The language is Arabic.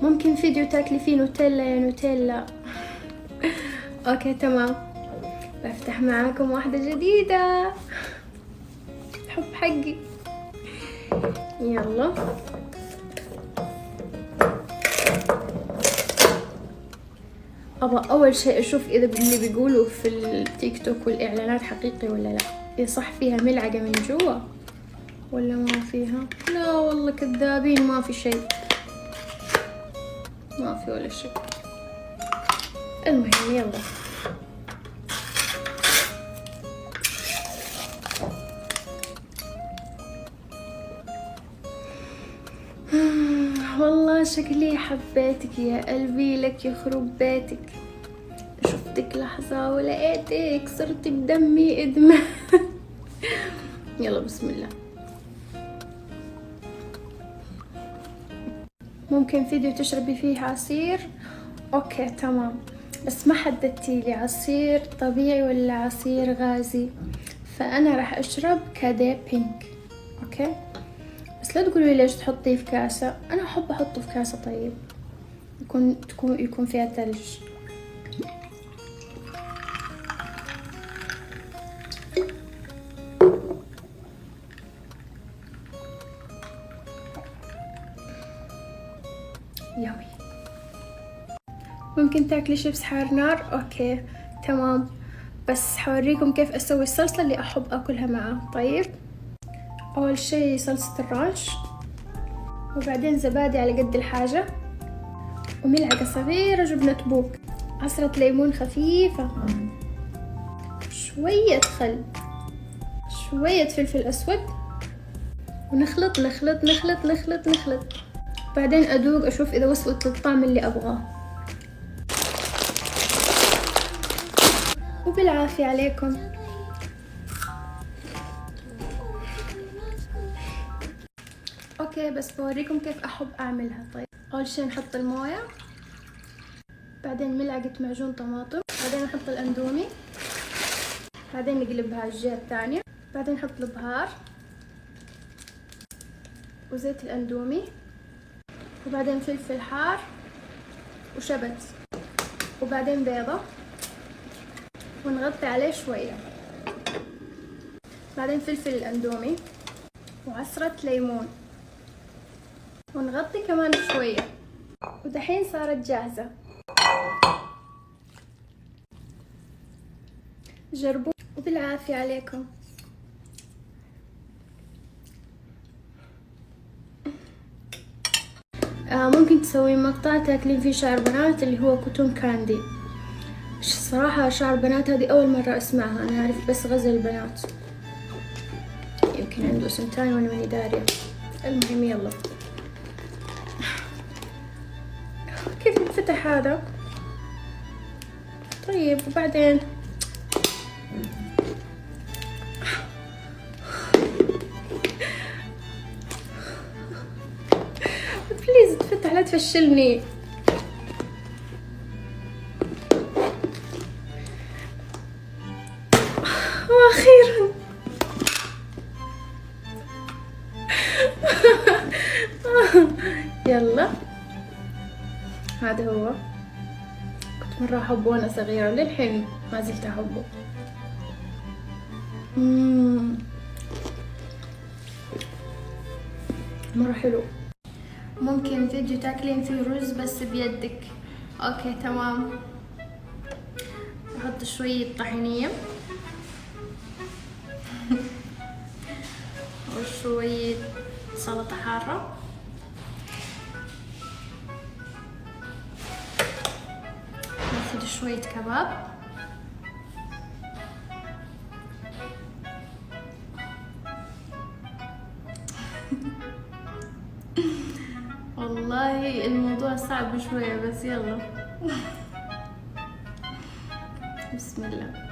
ممكن فيديو تاكلي فيه نوتيلا يا نوتيلا. اوكي تمام، بفتح معاكم واحدة جديدة، حب حقي. يلا ابغى اول شيء اشوف اذا اللي بيقولوا في التيك توك والاعلانات حقيقي ولا لا. اذا صح فيها ملعقة من جوا ولا ما فيها. لا والله كذابين، ما في شيء، ما في ولا شيء. المهم يلا. والله شكلي حبيتك يا قلبي، لك يخرب بيتك. شفتك لحظة ولقيتك صرت بدمي ادمى. يلا بسم الله. ممكن فيديو تشربي فيه عصير؟ اوكي تمام، بس ما حددتيلي عصير طبيعي ولا عصير غازي، فانا راح اشرب كادي بينك. اوكي، بس لا تقولي ليش تحطيه في كاسة، انا احب احطه في كاسة طيب، يكون فيها ثلج. يوي. ممكن تاكلي شيبس حار نار؟ اوكي تمام، بس حوريكم كيف اسوي الصلصة اللي احب اكلها معاه. طيب اول شي صلصة الرانش، وبعدين زبادي على قد الحاجة، وملعقة صغيرة جبنة بوك، عصرة ليمون خفيفة، شوية خل، شوية فلفل اسود، ونخلط نخلط نخلط نخلط نخلط. بعدين ادوق اشوف اذا وصلت للطعم اللي ابغاه. وبالعافية عليكم. اوكي بس بوريكم كيف احب اعملها. طيب اول شي نحط الموية، بعدين ملعقة معجون طماطم، بعدين نحط الاندومي، بعدين نقلبها على الجهة الثانية، بعدين نحط البهار وزيت الاندومي، وبعدين فلفل حار وشبت، وبعدين بيضة، ونغطي عليه شوية، بعدين فلفل الاندومي وعصرة ليمون، ونغطي كمان شوية، ودحين صارت جاهزة. جربوا وبالعافية عليكم. ممكن تسوي مقطع تاكلين فيه شعر بنات اللي هو كوتون كاندي. صراحة شعر بنات هذه أول مرة أسمعها، أنا أعرف بس غزل البنات، يمكن عنده اسم تاني وأنا ماني دارية. المهم يلا. كيف ينفتح هذا؟ طيب وبعدين بليز تفتح، لا تفشلني. واخيرا. يلا هذا هو، كنت مرة احبه وانا صغيرة، للحين ما زلت احبه. مرة حلو. ممكن فيديو تاكلين فيه رز بس بيدك؟ اوكي تمام. احط شوية طحينية وشوية سلطة حارة، ناخد شوية كباب، والله الموضوع صعب شوية بس يلا. بسم الله.